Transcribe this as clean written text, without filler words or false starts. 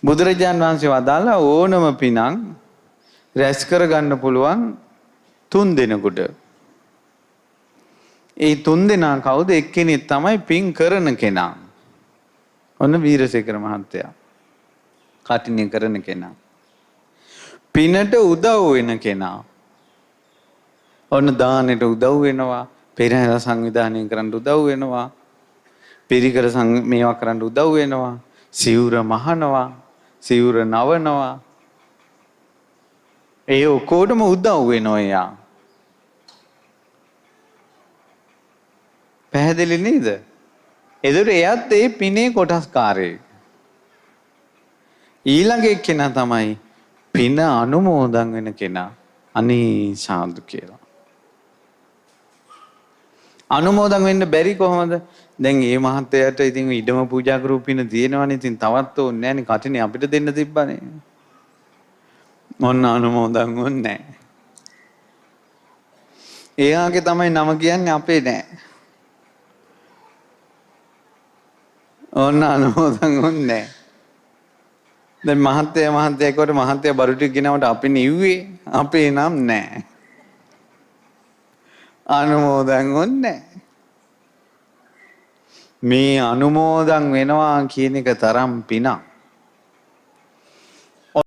බුදුරජාන් වහන්සේ වදාලා ඕනම පිනක් රැස් කරගන්න පුළුවන් 3 දෙනෙකුට. ඒ 3 දෙනා කවුද? එක්කෙනෙක් තමයි පින් කරන කෙනා. ඔන්න වීරසේකර මහත්තයා. කටිනේ කරන කෙනා. පිනට උදව් වෙන කෙනා. ඔන්න දානෙට උදව් වෙනවා. පෙරහැර සංවිධානය කරන්න උදව් වෙනවා. පිරිකර මේවා කරන්න උදව් වෙනවා. සිවුර මහනවා. සිවුර නවනවා. ඒ ඔක්කොටම උදව් වෙනවා යා. පැහැදිලි නේද? එතකොට එයත් ඒ පිනේ කොටස්කාරයෙක්. ඊළඟ එක්කෙනා තමයි පින අනුමෝදන් වෙන කෙනා. අනේ සාදු කියලා. අනුමෝදන් වෙන්න බැරි කොහොමද? දැන් මේ මහත්තයාට ඉතින් ඉඩම පූජා කරපු පින තියෙනවනේ. ඉතින් තවත් ඕනේ නැහනේ. කටිනේ අපිට දෙන්න තිබ්බනේ. මොන්න අනුමෝදන් වුන්නේ නැහැ. එයාගේ තමයි නම කියන්නේ අපේ නෑ. ඕන්න අනුමෝදන් වුන්නේ නැහැ. දැන් මහත්තයා කිව්වට මහත්තයා බරු ටික ගෙනවට අපි නිව්වේ. අපේ නම් නැහැ. අනුමෝදන් වුන්නේ නැහැ. මේ අනුමෝදන් වෙනවා කියන එක තරම් පිනක්.